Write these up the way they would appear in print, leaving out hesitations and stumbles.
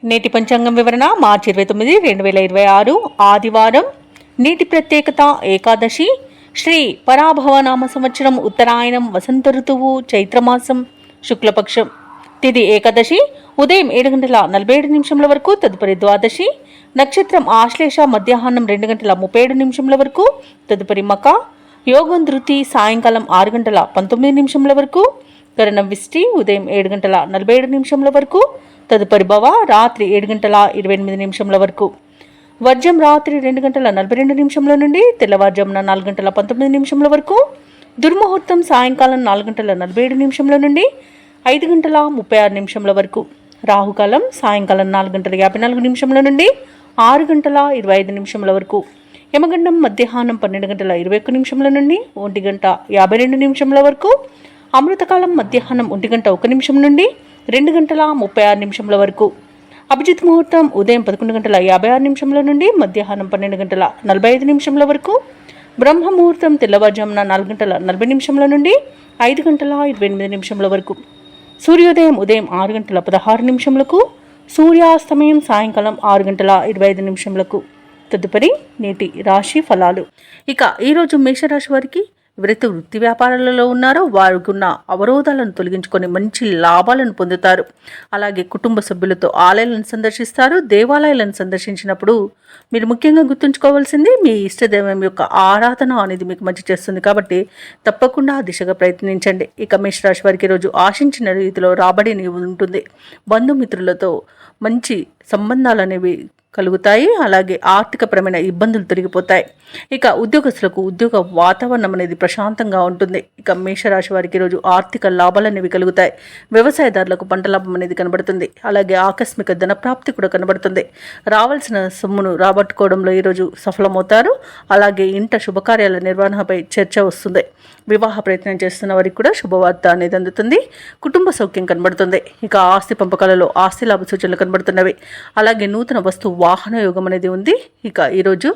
నేటి పంచాంగం వివరణ మార్చి 29, 2026 ఆదివారం. నేటి ప్రత్యేకత ఏకాదశి. శ్రీ పరాభవనామ సంవత్సరం, ఉత్తరాయణం, వసంత ఋతువు, చైత్రమాసం, శుక్లపక్షం. తిథి ఏకాదశి ఉదయం 7:47 వరకు, తదుపరి ద్వాదశి. నక్షత్రం ఆశ్లేష మధ్యాహ్నం 2:37 వరకు, తదుపరి మక. యోగం ధృతి సాయంకాలం 6:19 వరకు. కరణం విష్టి ఉదయం 7:47 వరకు, తదుపరి భవ రాత్రి 7:28 వరకు. వర్జం రాత్రి 2:42 నుండి తెల్లవారుజామున 4:19 వరకు. దుర్ముహూర్తం సాయంకాలం 4:47 నుండి 5:36 వరకు. రాహుకాలం సాయంకాలం 4:54 నుండి 6:25 వరకు. యమగండం మధ్యాహ్నం 12:21 నుండి 1:52 వరకు. అమృతకాలం మధ్యాహ్నం 1:01 నుండి 2:36 వరకు. అభిజిత్ ముహూర్తం ఉదయం 11:56 నుండి మధ్యాహ్నం 12:45 వరకు. బ్రహ్మ ముహూర్తం తెల్లవారుజామున 4:40 నుండి 5:28 వరకు. సూర్యోదయం ఉదయం 6:16 సూర్యాస్తమయం సాయంకాలం 6:25. తదుపరి నేటి రాశి ఫలాలు. ఇక ఈరోజు మేషరాశి వారికి ఎవరైతే వృత్తి వ్యాపారాలలో ఉన్నారో వారికి ఉన్న అవరోధాలను తొలగించుకొని మంచి లాభాలను పొందుతారు. అలాగే కుటుంబ సభ్యులతో ఆలయాలను సందర్శిస్తారు. దేవాలయాలను సందర్శించినప్పుడు మీరు ముఖ్యంగా గుర్తుంచుకోవాల్సింది మీ ఇష్టదైవం యొక్క ఆరాధన అనేది మీకు మంచి చేస్తుంది. కాబట్టి తప్పకుండా ఆ దిశగా ప్రయత్నించండి. ఇక మేషరాశి వారికి ఈరోజు ఆశించిన రీతిలో రాబడి ఉంటుంది. బంధుమిత్రులతో మంచి సంబంధాలు అనేవి కలుగుతాయి. అలాగే ఆర్థికపరమైన ఇబ్బందులు తొలగిపోతాయి. ఇక ఉద్యోగస్తులకు ఉద్యోగ వాతావరణం అనేది ప్రశాంతంగా ఉంటుంది. ఇక మేషరాశి వారికి ఈరోజు ఆర్థిక లాభాలు అనేవి కలుగుతాయి. వ్యవసాయదారులకు పంట లాభం అనేది కనబడుతుంది. అలాగే ఆకస్మిక ధనప్రాప్తి కూడా కనబడుతుంది. రావాల్సిన సొమ్మును రాబట్టుకోవడంలో ఈరోజు సఫలమవుతారు. అలాగే ఇంట శుభకార్యాల నిర్వహణపై చర్చ వస్తుంది. వివాహ ప్రయత్నం చేస్తున్న వారికి కూడా శుభవార్త అనేది అందుతుంది. కుటుంబ సౌఖ్యం కనబడుతుంది. ఇక ఆస్తి పంపకాలలో ఆస్తి లాభ సూచనలు కనబడుతున్నవి. అలాగే నూతన వస్తు వాహన యోగం అనేది ఉంది. ఇక ఈరోజు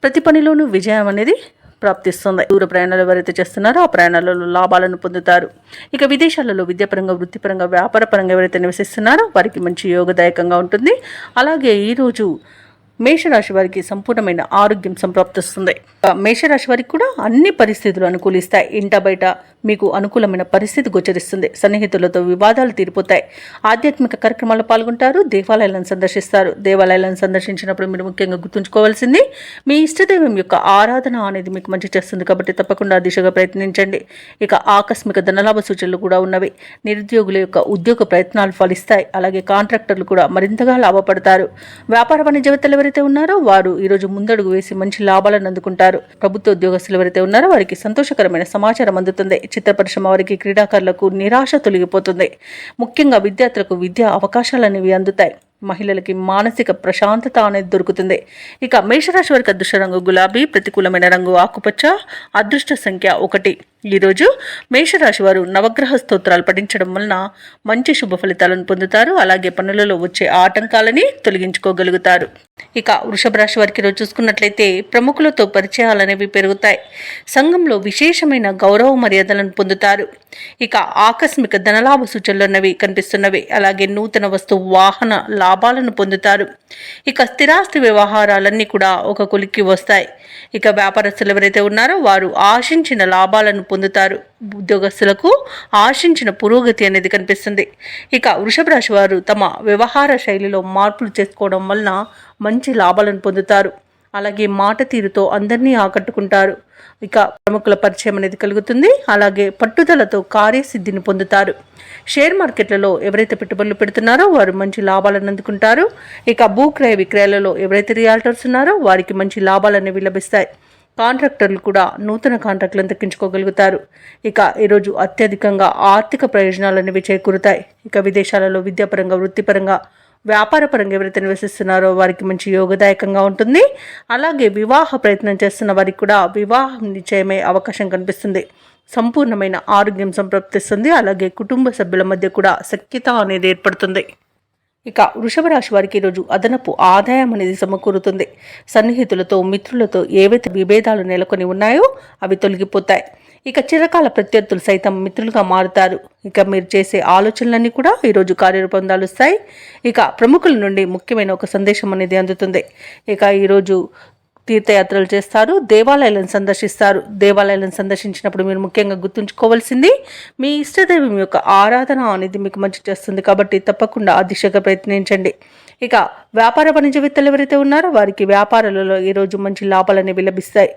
ప్రతి పనిలోనూ విజయం అనేది ప్రాప్తిస్తుంది. దూర ప్రయాణాలు ఎవరైతే చేస్తున్నారో ఆ ప్రయాణాలలో లాభాలను పొందుతారు. ఇక విదేశాలలో విద్యాపరంగా, వృత్తిపరంగా, వ్యాపారపరంగా ఎవరైతే నివసిస్తున్నారో వారికి మంచి యోగదాయకంగా ఉంటుంది. అలాగే ఈరోజు మేషరాశి వారికి సంపూర్ణమైన ఆరోగ్యం సంప్రాప్తిస్తుంది. మేషరాశి వారికి కూడా అన్ని పరిస్థితులు అనుకూలిస్తాయి. ఇంట బయట మీకు అనుకూలమైన పరిస్థితి గోచరిస్తుంది. సన్నిహితులతో వివాదాలు తీరిపోతాయి. ఆధ్యాత్మిక కార్యక్రమాల్లో పాల్గొంటారు. దేవాలయాలను సందర్శిస్తారు. దేవాలయాలను సందర్శించినప్పుడు మీరు ముఖ్యంగా గుర్తుంచుకోవాల్సింది మీ ఇష్టదైవం యొక్క ఆరాధన అనేది మీకు మంచి చేస్తుంది. కాబట్టి తప్పకుండా దిశగా ప్రయత్నించండి. ఇక ఆకస్మిక ధనలాభ సూచనలు కూడా ఉన్నవి. నిరుద్యోగుల యొక్క ఉద్యోగ ప్రయత్నాలు ఫలిస్తాయి. అలాగే కాంట్రాక్టర్లు కూడా మరింతగా లాభపడతారు. వ్యాపార వాణిజ్యవేత్తలు ఎవరైతే ఉన్నారో వారు ఈరోజు ముందడుగు వేసి మంచి లాభాలను అందుకుంటారు. ప్రభుత్వ ఉద్యోగస్తులు ఎవరైతే ఉన్నారో వారికి సంతోషకరమైన సమాచారం అందుతుంది. చిత్ర పరిశ్రమ వారికి, క్రీడాకారులకు నిరాశ తొలగిపోతుంది. ముఖ్యంగా విద్యార్థులకు విద్యా అవకాశాలు అనేవి అందుతాయి. మహిళలకి మానసిక ప్రశాంతత అనేది దొరుకుతుంది. ఇక మేషరాశి వారికి అదృష్ట రంగు గులాబీ, ప్రతికూలమైన రంగు ఆకుపచ్చ, అదృష్ట సంఖ్య 1. ఈరోజు మేషరాశి వారు నవగ్రహ స్తోత్రాలు పఠించడం వలన మంచి శుభ ఫలితాలను పొందుతారు. అలాగే పనులలో వచ్చే ఆటంకాలని తొలగించుకోగలుగుతారు. ఇక వృషభ రాశి వారికి ఈరోజు చూసుకున్నట్లయితే ప్రముఖులతో పరిచయాలు అనేవి పెరుగుతాయి. సంఘంలో విశేషమైన గౌరవ మర్యాదలను పొందుతారు. ఇక ఆకస్మిక ధనలాభ సూచనలు అన్నవి కనిపిస్తున్నవి. అలాగే నూతన వస్తు వాహన లాభాలను పొందుతారు. ఇక స్థిరాస్తి వ్యవహారాలన్నీ కూడా ఒక కొలిక్కి వస్తాయి. ఇక వ్యాపారస్తులు ఎవరైతే ఉన్నారో వారు ఆశించిన లాభాలను పొందుతారు. ఉద్యోగస్తులకు ఆశించిన పురోగతి అనేది కనిపిస్తుంది. ఇక వృషభ రాశి వారు తమ వ్యవహార శైలిలో మార్పులు చేసుకోవడం వలన మంచి లాభాలను పొందుతారు. అలాగే మాట తీరుతో అందరినీ ఆకట్టుకుంటారు. ఇక ప్రముఖుల పరిచయం అనేది కలుగుతుంది. అలాగే పట్టుదలతో కార్యసిద్ధిని పొందుతారు. షేర్ మార్కెట్లలో ఎవరైతే పెట్టుబడులు పెడుతున్నారో వారు మంచి లాభాలను అందుకుంటారు. ఇక భూక్రయ విక్రయాలలో ఎవరైతే రియాల్టర్స్ ఉన్నారో వారికి మంచి లాభాలు అనేవి లభిస్తాయి. కాంట్రాక్టర్లు కూడా నూతన కాంట్రాక్టులను దక్కించుకోగలుగుతారు. ఇక ఈరోజు అత్యధికంగా ఆర్థిక ప్రయోజనాలు అనేవి చేకూరుతాయి. ఇక విదేశాలలో విద్యాపరంగా, వృత్తిపరంగా, వ్యాపారపరంగా ఎవరైతే నివసిస్తున్నారో వారికి మంచి యోగదాయకంగా ఉంటుంది. అలాగే వివాహ ప్రయత్నం చేస్తున్న వారికి కూడా వివాహం నిశ్చయమే అవకాశం కనిపిస్తుంది. సంపూర్ణమైన ఆరోగ్యం సంప్రాప్తిస్తుంది. అలాగే కుటుంబ సభ్యుల మధ్య కూడా సఖ్యత అనేది ఏర్పడుతుంది. ఇక వృషభ రాశి వారికి ఈరోజు అదనపు ఆదాయం అనేది సమకూరుతుంది. సన్నిహితులతో, మిత్రులతో ఏవైతే విభేదాలు నెలకొని ఉన్నాయో అవి తొలగిపోతాయి. ఇక చిరకాల ప్రత్యర్థులు సైతం మిత్రులుగా మారుతారు. ఇక మీరు చేసే ఆలోచనలన్నీ కూడా ఈరోజు కార్యరూపం దాలుస్తాయి. ఇక ప్రముఖుల నుండి ముఖ్యమైన ఒక సందేశం అనేది అందుతుంది. ఇక ఈరోజు తీర్థయాత్రలు చేస్తారు, దేవాలయాలను సందర్శిస్తారు. దేవాలయాలను సందర్శించినప్పుడు మీరు ముఖ్యంగా గుర్తుంచుకోవాల్సింది మీ ఇష్టదైవం యొక్క ఆరాధన అనేది మీకు మంచి చేస్తుంది. కాబట్టి తప్పకుండా ఆ దిశగా ప్రయత్నించండి. ఇక వ్యాపార వాణిజ్యవేత్తలు ఎవరైతే ఉన్నారో వారికి వ్యాపారాలలో ఈరోజు మంచి లాభాలు అనేవి లభిస్తాయి.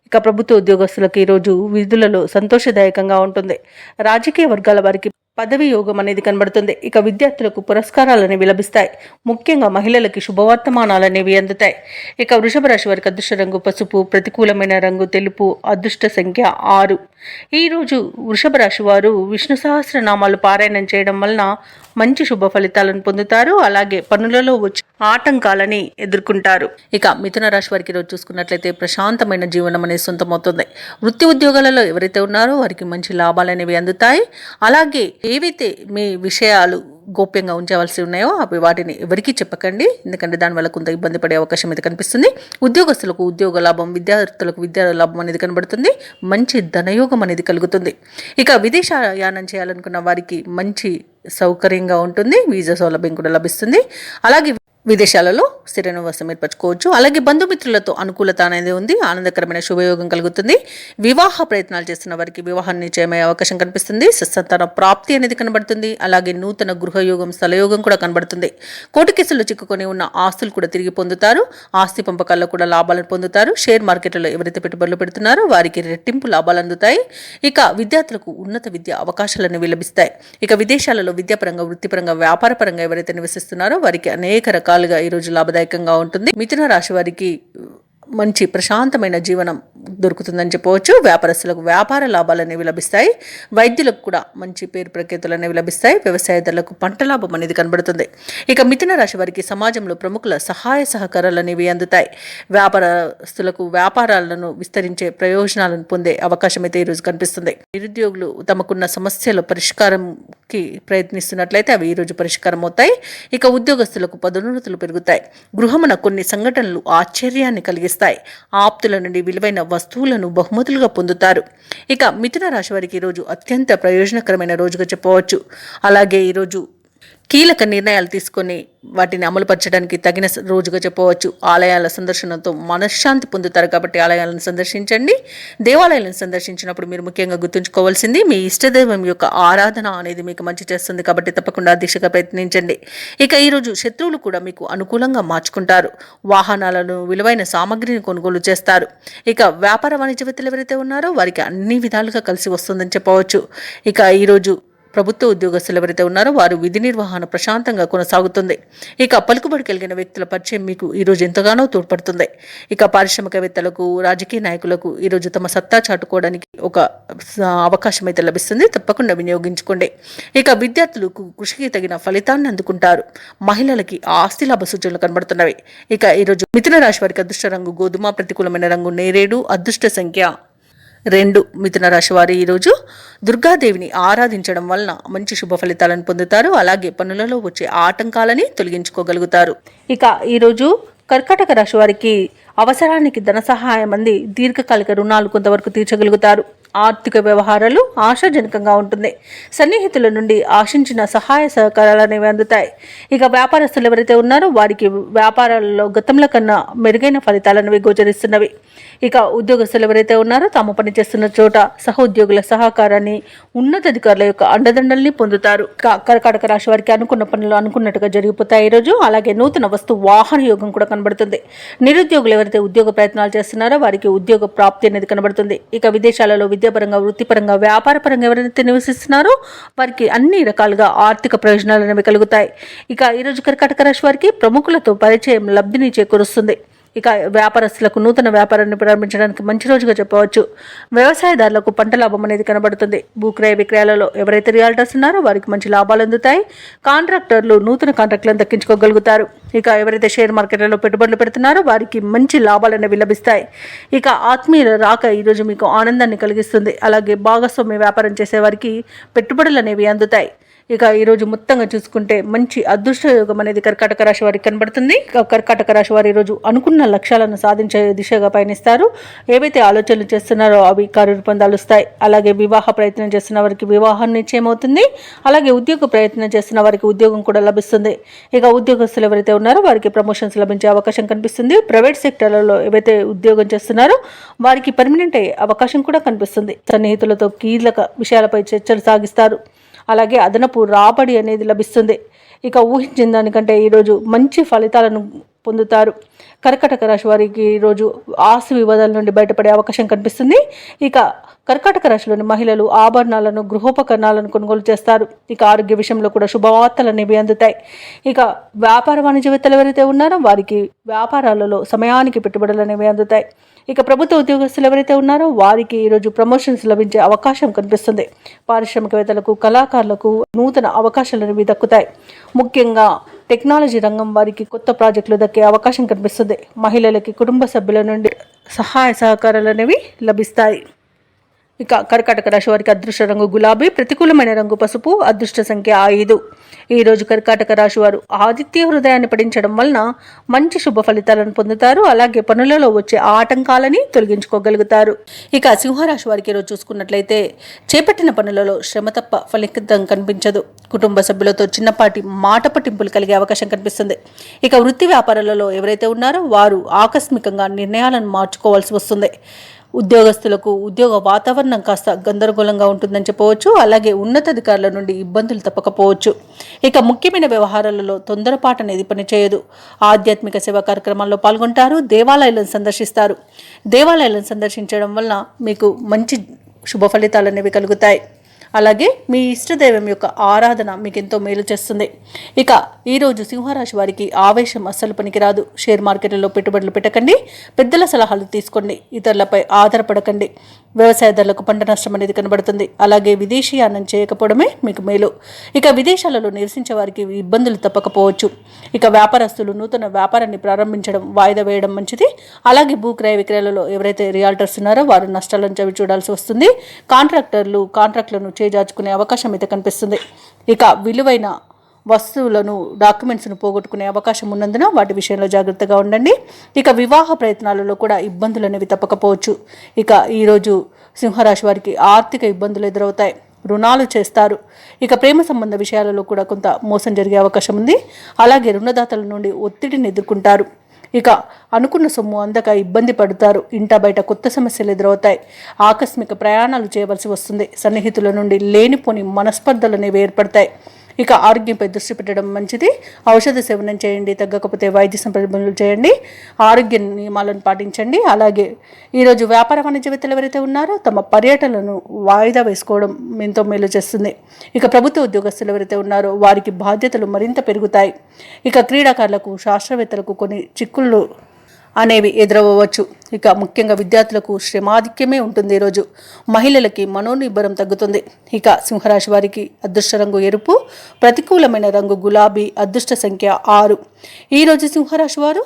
ఇక ప్రభుత్వ ఉద్యోగస్తులకు ఈరోజు విధులలో సంతోషదాయకంగా ఉంటుంది. రాజకీయ వర్గాల వారికి పదవి యోగం అనేది కనబడుతుంది. ఇక విద్యార్థులకు పురస్కారాలు అనేవి లభిస్తాయి. ముఖ్యంగా మహిళలకి శుభవర్తమానాలు అనేవి అందుతాయి. ఇక వృషభ రాశి వారికి అదృష్ట రంగు పసుపు, ప్రతికూలమైన రంగు తెలుపు, అదృష్ట సంఖ్య 6. ఈరోజు వృషభ రాశి వారు విష్ణు సహస్రనామాలు పారాయణం చేయడం వలన మంచి శుభ ఫలితాలను పొందుతారు. అలాగే పనులలో వచ్చి ఆటంకాలని ఎదుర్కొంటారు. ఇక మిథున రాశి వారికి ఈరోజు చూసుకున్నట్లయితే ప్రశాంతమైన జీవనం అనేది సొంతమవుతుంది. వృత్తి ఉద్యోగాలలో ఎవరైతే ఉన్నారో వారికి మంచి లాభాలు అనేవి అందుతాయి. అలాగే ఏవైతే మీ విషయాలు గోప్యంగా ఉంచవలసి ఉన్నాయో అవి వాటిని ఎవరికీ చెప్పకండి, ఎందుకంటే దానివల్ల కొంత ఇబ్బంది పడే అవకాశం అయితే కనిపిస్తుంది. ఉద్యోగస్తులకు ఉద్యోగ లాభం, విద్యార్థులకు విద్యా లాభం అనేది కనబడుతుంది. మంచి ధనయోగం అనేది కలుగుతుంది. ఇక విదేశయానం చేయాలనుకున్న వారికి మంచి సౌకర్యంగా ఉంటుంది. వీసా సౌలభ్యం కూడా లభిస్తుంది. అలాగే విదేశాలలో స్థిర నివాసం ఏర్పరచుకోవచ్చు. అలాగే బంధుమిత్రులతో అనుకూలత అనేది ఉంది. ఆనందకరమైన శుభయోగం కలుగుతుంది. వివాహ ప్రయత్నాలు చేస్తున్న వారికి వివాహం నిశ్చయమయ్యే అవకాశం కనిపిస్తుంది. సత్సంతాన ప్రాప్తి అనేది కనబడుతుంది. అలాగే నూతన గృహయోగం, స్థలయోగం కూడా కనబడుతుంది. కోర్టు కేసుల్లో చిక్కుకొని ఉన్న ఆస్తులు కూడా తిరిగి పొందుతారు. ఆస్తి పంపకాల్లో కూడా లాభాలను పొందుతారు. షేర్ మార్కెట్లో ఎవరైతే పెట్టుబడులు పెడుతున్నారో వారికి రెట్టింపు లాభాలు అందుతాయి. ఇక విద్యార్థులకు ఉన్నత విద్య అవకాశాలను లభిస్తాయి. ఇక విదేశాలలో విద్యాపరంగా, వృత్తిపరంగా, వ్యాపారపరంగా ఎవరైతే నివసిస్తున్నారో వారికి అనేక రకాలుగా ఈరోజు లాభదాయకంగా ఉంటుంది. మిథున రాశి వారికి మంచి ప్రశాంతమైన జీవనం దొరుకుతుందని చెప్పవచ్చు. వ్యాపారస్తులకు వ్యాపార లాభాలు అనేవి లభిస్తాయి. వైద్యులకు కూడా మంచి పేరు ప్రఖ్యాతులు అనేవి లభిస్తాయి. వ్యవసాయదారులకు పంట లాభం అనేది కనబడుతుంది. ఇక మిథున రాశి వారికి సమాజంలో ప్రముఖుల సహాయ సహకారాలు అనేవి అందుతాయి. వ్యాపారస్తులకు వ్యాపారాలను విస్తరించే ప్రయోజనాలను పొందే అవకాశం అయితే ఈరోజు కనిపిస్తుంది. నిరుద్యోగులు తమకున్న సమస్యల పరిష్కారంకి ప్రయత్నిస్తున్నట్లయితే అవి ఈరోజు పరిష్కారం అవుతాయి. ఇక ఉద్యోగస్తులకు పదోన్నతులు పెరుగుతాయి. గృహమున కొన్ని సంఘటనలు ఆశ్చర్యాన్ని కలిగిస్తాయి. ఆప్తుల నుండి విలువైన వస్తువులను బహుమతులుగా పొందుతారు. ఇక మిథున రాశి వారికి ఈరోజు అత్యంత ప్రయోజనకరమైన రోజుగా చెప్పవచ్చు. అలాగే ఈరోజు కీలక నిర్ణయాలు తీసుకొని వాటిని అమలుపరచడానికి తగిన రోజుగా చెప్పవచ్చు. ఆలయాల సందర్శనతో మనశ్శాంతి పొందుతారు. కాబట్టి ఆలయాలను సందర్శించండి. దేవాలయాలను సందర్శించినప్పుడు మీరు ముఖ్యంగా గుర్తుంచుకోవాల్సింది మీ ఇష్టదైవం యొక్క ఆరాధన అనేది మీకు మంచి చేస్తుంది. కాబట్టి తప్పకుండా దిశగా ప్రయత్నించండి. ఇక ఈరోజు శత్రువులు కూడా మీకు అనుకూలంగా మార్చుకుంటారు. వాహనాలను, విలువైన సామగ్రిని కొనుగోలు చేస్తారు. ఇక వ్యాపార వాణిజ్యవేత్తలు ఎవరైతే ఉన్నారో వారికి అన్ని విధాలుగా కలిసి వస్తుందని చెప్పవచ్చు. ఇక ఈరోజు ప్రభుత్వ ఉద్యోగస్తులు ఎవరైతే ఉన్నారో వారు విధి నిర్వహణ ప్రశాంతంగా కొనసాగుతుంది. ఇక పలుకుబడి కలిగిన వ్యక్తుల పరిచయం మీకు ఈరోజు ఎంతగానో తోడ్పడుతుంది. ఇక పారిశ్రామికవేత్తలకు, రాజకీయ నాయకులకు ఈరోజు తమ సత్తా చాటుకోవడానికి ఒక అవకాశం అయితే లభిస్తుంది. తప్పకుండా వినియోగించుకోండి. ఇక విద్యార్థులకు కృషికి తగిన ఫలితాన్ని అందుకుంటారు. మహిళలకి ఆస్తి లాభ సూచనలు కనబడుతున్నవి. ఇక ఈరోజు మిథున రాశి వారికి అదృష్ట రంగు గోధుమ, ప్రతికూలమైన రంగు నేరేడు, అదృష్ట సంఖ్య 2. మిథున రాశి వారు ఈరోజు దుర్గాదేవిని ఆరాధించడం వలన మంచి శుభ ఫలితాలను పొందుతారు. అలాగే పనులలో వచ్చే ఆటంకాలని తొలగించుకోగలుగుతారు. ఇక ఈరోజు కర్కాటక రాశి వారికి అవసరానికి ధన సహాయం అంది దీర్ఘకాలిక రుణాలు కొంతవరకు తీర్చగలుగుతారు. ఆర్థిక వ్యవహారాలు ఆశాజనకంగా ఉంటుంది. సన్నిహితుల నుండి ఆశించిన సహాయ సహకారాలు అనేవి అందుతాయి. ఇక వ్యాపారస్తులు ఎవరైతే ఉన్నారో వారికి వ్యాపారాలలో గతంలో కన్నా మెరుగైన ఫలితాలు అనేవి గోచరిస్తున్నవి. ఇక ఉద్యోగస్తులు ఎవరైతే ఉన్నారో తాము పనిచేస్తున్న చోట సహోద్యోగుల సహకారాన్ని, ఉన్నతాధికారుల యొక్క అండదండల్ని పొందుతారు. కర్కాటక రాశి వారికి అనుకున్న పనులు అనుకున్నట్టుగా జరిగిపోతాయి ఈరోజు. అలాగే నూతన వస్తు వాహన యోగం కూడా కనబడుతుంది. నిరుద్యోగులు ఎవరైతే ఉద్యోగ ప్రయత్నాలు చేస్తున్నారో వారికి ఉద్యోగ ప్రాప్తి అనేది కనబడుతుంది. ఇక విదేశాలలో విద్యాపరంగా, వృత్తిపరంగా, వ్యాపారపరంగా ఎవరైతే నివసిస్తున్నారో వారికి అన్ని రకాలుగా ఆర్థిక ప్రయోజనాలు అనేవి కలుగుతాయి. ఇక ఈరోజు కర్కాటక రాశి వారికి ప్రముఖులతో పరిచయం లబ్ధిని చేకూరుస్తుంది. ఇక వ్యాపారస్తులకు నూతన వ్యాపారాన్ని ప్రారంభించడానికి మంచి రోజుగా చెప్పవచ్చు. వ్యవసాయదారులకు పంట లాభం అనేది కనబడుతుంది. భూక్రయ విక్రయాలలో ఎవరైతే రియాల్టర్స్ ఉన్నారో వారికి మంచి లాభాలు అందుతాయి. కాంట్రాక్టర్లు నూతన కాంట్రాక్టులను దక్కించుకోగలుగుతారు. ఇక ఎవరైతే షేర్ మార్కెట్లలో పెట్టుబడులు పెడుతున్నారో వారికి మంచి లాభాలు అనేవి లభిస్తాయి. ఇక ఆత్మీయుల రాక ఈరోజు మీకు ఆనందాన్ని కలిగిస్తుంది. అలాగే భాగస్వామ్య వ్యాపారం చేసే వారికి పెట్టుబడులు అనేవి అందుతాయి. ఇక ఈరోజు మొత్తంగా చూసుకుంటే మంచి అదృష్ట యోగం అనేది కర్కాటక రాశి వారికి కనబడుతుంది. కర్కాటక రాశి వారు ఈరోజు అనుకున్న లక్ష్యాలను సాధించే దిశగా పయనిస్తారు. ఏవైతే ఆలోచనలు చేస్తున్నారో అవి కార్యరూపం దాలుస్తాయి. అలాగే వివాహ ప్రయత్నం చేస్తున్న వారికి వివాహం నిశ్చయం అవుతుంది. అలాగే ఉద్యోగ ప్రయత్నం చేస్తున్న వారికి ఉద్యోగం కూడా లభిస్తుంది. ఇక ఉద్యోగస్తులు ఎవరైతే ఉన్నారో వారికి ప్రమోషన్స్ లభించే అవకాశం కనిపిస్తుంది. ప్రైవేట్ సెక్టర్లలో ఏవైతే ఉద్యోగం చేస్తున్నారో వారికి పర్మనెంట్ అయ్యే అవకాశం కూడా కనిపిస్తుంది. సన్నిహితులతో కీలక విషయాలపై చర్చలు సాగిస్తారు. అలాగే అదనపు రాబడి అనేది లభిస్తుంది. ఇక ఊహించిన దానికంటే ఈరోజు మంచి ఫలితాలను పొందుతారు. కర్కాటక రాశి వారికి ఈరోజు ఆస్తి వివాదాల నుండి బయటపడే అవకాశం కనిపిస్తుంది. ఇక కర్కాటక రాశిలోని మహిళలు ఆభరణాలను, గృహోపకరణాలను కొనుగోలు చేస్తారు. ఇక ఆరోగ్య విషయంలో కూడా శుభవార్తలు అనేవి అందుతాయి. ఇక వ్యాపార వాణిజ్యవేత్తలు ఎవరైతే ఉన్నారో వారికి వ్యాపారాలలో సమయానికి పెట్టుబడులు అనేవి అందుతాయి. ఇక ప్రభుత్వ ఉద్యోగస్తులు ఎవరైతే ఉన్నారో వారికి ఈరోజు ప్రమోషన్స్ లభించే అవకాశం కనిపిస్తుంది. పారిశ్రామికవేత్తలకు, కళాకారులకు నూతన అవకాశాలు అనేవి దక్కుతాయి. ముఖ్యంగా టెక్నాలజీ రంగం వారికి కొత్త ప్రాజెక్టులు దక్కే అవకాశం కనిపిస్తుంది. మహిళలకి కుటుంబ సభ్యుల నుండి సహాయ సహకారాలు అనేవి లభిస్తాయి. ఇక కర్కాటక రాశి వారికి అదృష్ట రంగు గులాబీ, ప్రతికూలమైన రంగు పసుపు, అదృష్ట సంఖ్య 5. ఈరోజు కర్కాటక రాశి వారు ఆదిత్య హృదయాన్ని పఠించడం వలన మంచి శుభ ఫలితాలను పొందుతారు. అలాగే పనులలో వచ్చే ఆటంకాలని తొలగించుకోగలుగుతారు. ఇక సింహరాశి వారికి ఈరోజు చూసుకున్నట్లయితే చేపట్టిన పనులలో శ్రమ తప్ప ఫలితం కనిపించదు. కుటుంబ సభ్యులతో చిన్నపాటి మాట పట్టింపులు కలిగే అవకాశం కనిపిస్తుంది. ఇక వృత్తి వ్యాపారాలలో ఎవరైతే ఉన్నారో వారు ఆకస్మికంగా నిర్ణయాలను మార్చుకోవాల్సి వస్తుంది. ఉద్యోగస్తులకు ఉద్యోగ వాతావరణం కాస్త గందరగోళంగా ఉంటుందని చెప్పవచ్చు. అలాగే ఉన్నతాధికారుల నుండి ఇబ్బందులు తప్పకపోవచ్చు. ఇక ముఖ్యమైన వ్యవహారాలలో తొందరపాటు అనేది పనిచేయదు. ఆధ్యాత్మిక సేవా కార్యక్రమాల్లో పాల్గొంటారు. దేవాలయాలను సందర్శిస్తారు. దేవాలయాలను సందర్శించడం వలన మీకు మంచి శుభ ఫలితాలు అనేవి కలుగుతాయి. అలాగే మీ ఇష్టదైవం యొక్క ఆరాధన మీకు ఎంతో మేలు చేస్తుంది. ఇక ఈరోజు సింహరాశి వారికి ఆవేశం అస్సలు పనికిరాదు. షేర్ మార్కెట్లలో పెట్టుబడులు పెట్టకండి. పెద్దల సలహాలు తీసుకోండి. ఇతరులపై ఆధారపడకండి. వ్యవసాయదారులకు పంట నష్టం అనేది కనబడుతుంది. అలాగే విదేశీయానం చేయకపోవడమే మీకు మేలు. ఇక విదేశాలలో నివసించే వారికి ఇబ్బందులు తప్పకపోవచ్చు. ఇక వ్యాపారస్తులు నూతన వ్యాపారాన్ని ప్రారంభించడం వాయిదా వేయడం మంచిది. అలాగే భూక్రయ విక్రయాలలో ఎవరైతే రియాల్టర్స్ ఉన్నారో వారు నష్టాలను చవి చూడాల్సి వస్తుంది. కాంట్రాక్టులను చేజార్చుకునే అవకాశం అయితే కనిపిస్తుంది. ఇక విలువైన వస్తువులను, డాక్యుమెంట్స్ను పోగొట్టుకునే అవకాశం ఉన్నందున వాటి విషయంలో జాగ్రత్తగా ఉండండి. ఇక వివాహ ప్రయత్నాలలో కూడా ఇబ్బందులు అనేవి తప్పకపోవచ్చు. ఇక ఈరోజు సింహరాశి వారికి ఆర్థిక ఇబ్బందులు ఎదురవుతాయి. రుణాలు చేస్తారు. ఇక ప్రేమ సంబంధ విషయాలలో కూడా కొంత మోసం జరిగే అవకాశం ఉంది. అలాగే రుణదాతల నుండి ఒత్తిడిని ఎదుర్కొంటారు. ఇక అనుకున్న సొమ్ము అందక ఇబ్బంది పడతారు. ఇంట బయట కొత్త సమస్యలు ఎదురవుతాయి. ఆకస్మిక ప్రయాణాలు చేయవలసి వస్తుంది. సన్నిహితుల నుండి లేనిపోని మనస్పర్ధలు అనేవి ఏర్పడతాయి. ఇక ఆరోగ్యంపై దృష్టి పెట్టడం మంచిది. ఔషధ సేవనం చేయండి. తగ్గకపోతే వైద్య సంప్రదింపులు చేయండి. ఆరోగ్య నియమాలను పాటించండి. అలాగే ఈరోజు వ్యాపార వాణిజ్యవేత్తలు ఎవరైతే ఉన్నారో తమ పర్యటనలను వాయిదా వేసుకోవడం ఎంతో మేలు చేస్తుంది. ఇక ప్రభుత్వ ఉద్యోగస్తులు ఎవరైతే ఉన్నారో వారికి బాధ్యతలు మరింత పెరుగుతాయి. ఇక క్రీడాకారులకు, శాస్త్రవేత్తలకు కొన్ని చిక్కులు అనేవి ఎదురవ్వచ్చు. ఇక ముఖ్యంగా విద్యార్థులకు శ్రమాధిక్యమే ఉంటుంది. ఈరోజు మహిళలకి మనోనిబ్బరం తగ్గుతుంది. ఇక సింహరాశి వారికి అదృష్ట రంగు ఎరుపు, ప్రతికూలమైన రంగు గులాబీ, అదృష్ట సంఖ్య 6. ఈరోజు సింహరాశి వారు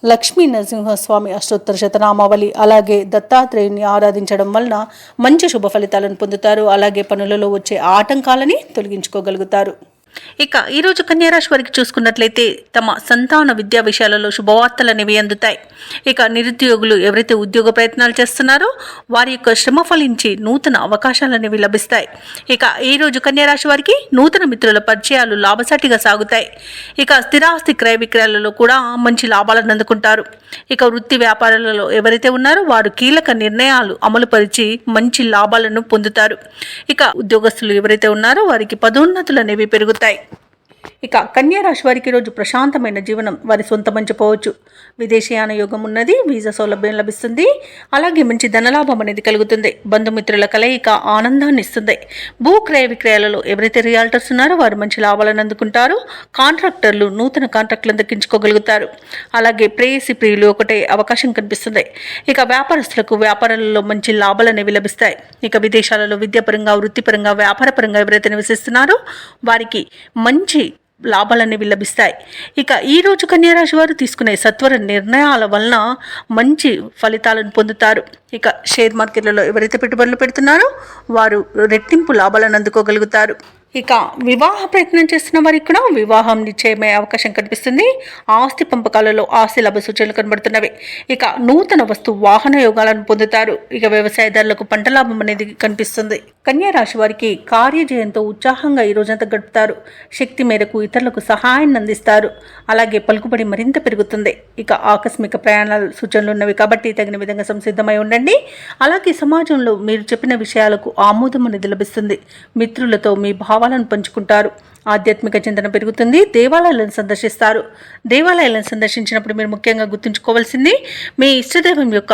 లక్ష్మీ నరసింహస్వామి అష్టోత్తర శతనామావళి అలాగే దత్తాత్రేయుని ఆరాధించడం వలన మంచి శుభ ఫలితాలను పొందుతారు. అలాగే పనులలో వచ్చే ఆటంకాలని తొలగించుకోగలుగుతారు. ఇక ఈరోజు కన్యారాశి వారికి చూసుకున్నట్లయితే తమ సంతాన విద్యా విషయాలలో శుభవార్తలు అనేవి అందుతాయి. ఇక నిరుద్యోగులు ఎవరైతే ఉద్యోగ ప్రయత్నాలు చేస్తున్నారో వారి యొక్క శ్రమ ఫలించి నూతన అవకాశాలు అనేవి లభిస్తాయి. ఇక ఈరోజు కన్యారాశి వారికి నూతన మిత్రుల పరిచయాలు లాభసాటిగా సాగుతాయి. ఇక స్థిరాస్తి క్రయ విక్రయాలలో కూడా మంచి లాభాలను అందుకుంటారు. ఇక వృత్తి వ్యాపారాలలో ఎవరైతే ఉన్నారో వారు కీలక నిర్ణయాలు అమలుపరిచి మంచి లాభాలను పొందుతారు. ఇక ఉద్యోగస్తులు ఎవరైతే ఉన్నారో వారికి పదోన్నతులు అనేవి పెరుగుతాయి. ఇక కన్యా రాశి వారికి ఈరోజు ప్రశాంతమైన జీవనం వారి సొంతమని చెప్పవచ్చు. విదేశీయాన యోగం ఉన్నది. వీసా సౌలభ్యం లభిస్తుంది. అలాగే మంచి ధనలాభం అనేది కలుగుతుంది. బంధుమిత్రుల కలయిక ఆనందాన్ని ఇస్తుంది. భూ క్రయ విక్రయాలలో ఎవరైతే రియాల్టర్స్ ఉన్నారో వారు మంచి లాభాలను అందుకుంటారు. కాంట్రాక్టర్లు నూతన కాంట్రాక్టులను దక్కించుకోగలుగుతారు. అలాగే ప్రేయసి ప్రియులు ఒకటే అవకాశం కనిపిస్తుంది. ఇక వ్యాపారస్తులకు వ్యాపారాలలో మంచి లాభాలు అనేవి లభిస్తాయి. ఇక విదేశాలలో విద్యాపరంగా, వృత్తిపరంగా, వ్యాపారపరంగా ఎవరైతే నివసిస్తున్నారో వారికి మంచి లాభాలనేవి లభిస్తాయి. ఇక ఈరోజు కన్యారాశి వారు తీసుకునే సత్వర నిర్ణయాల వలన మంచి ఫలితాలను పొందుతారు. ఇక షేర్ మార్కెట్లలో ఎవరైతే పెట్టుబడులు పెడుతున్నారో వారు రెట్టింపు లాభాలను అందుకోగలుగుతారు. ఇక వివాహ ప్రయత్నం చేస్తున్న వారికి కూడా వివాహం నిశ్చయమయ్యే అవకాశం కనిపిస్తుంది. ఆస్తి పంపకాలలో ఆస్తి లాభ సూచనలు కనబడుతున్నవి. ఇక నూతన వస్తు వాహన యోగాలను పొందుతారు. ఇక వ్యవసాయదారులకు పంట లాభం అనేది కనిపిస్తుంది. కన్యా రాశి వారికి కార్యజయంతో ఉత్సాహంగా ఈ రోజంతా గడుపుతారు. శక్తి మేరకు ఇతరులకు సహాయాన్ని అందిస్తారు. అలాగే పలుకుబడి మరింత పెరుగుతుంది. ఇక ఆకస్మిక ప్రయాణాల సూచనలు ఉన్నవి కాబట్టి తగిన విధంగా సంసిద్ధమై ఉండండి. అలాగే సమాజంలో మీరు చెప్పిన విషయాలకు ఆమోదం అనేది లభిస్తుంది. మిత్రులతో మీ భావాలను పంచుకుంటారు. ఆధ్యాత్మిక చింతన పెరుగుతుంది. దేవాలయాలను సందర్శిస్తారు. దేవాలయాలను సందర్శించినప్పుడు మీరు ముఖ్యంగా గుర్తుంచుకోవాల్సింది మీ ఇష్టదైవం యొక్క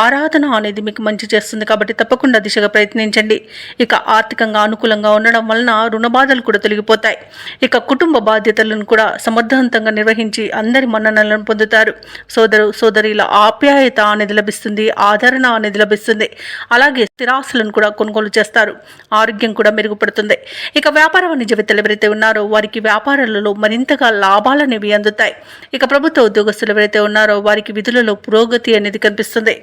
ఆరాధన అనేది మీకు మంచి చేస్తుంది కాబట్టి తప్పకుండా దిశగా ప్రయత్నించండి. ఇక ఆర్థికంగా అనుకూలంగా ఉండడం వలన రుణ బాధలు కూడా తొలగిపోతాయి. ఇక కుటుంబ బాధ్యతలను కూడా సమర్థవంతంగా నిర్వహించి అందరి మన్ననలను పొందుతారు. సోదరుల ఆప్యాయత అనేది లభిస్తుంది. ఆదరణ అనేది లభిస్తుంది. అలాగే స్థిరాస్తులను కూడా కొనుగోలు చేస్తారు. ఆరోగ్యం కూడా మెరుగుపడుతుంది. ఇక వ్యాపార వాణిజ్యవేత్తలు ఎవరైతే ఉన్నారో వారికి వ్యాపారాలలో మరింతగా లాభాలు అనేవి అందుతాయి. ఇక ప్రభుత్వ ఉద్యోగస్తులు ఎవరైతే ఉన్నారో వారికి విధులలో పురోగతి అనేది కనిపిస్తుంది.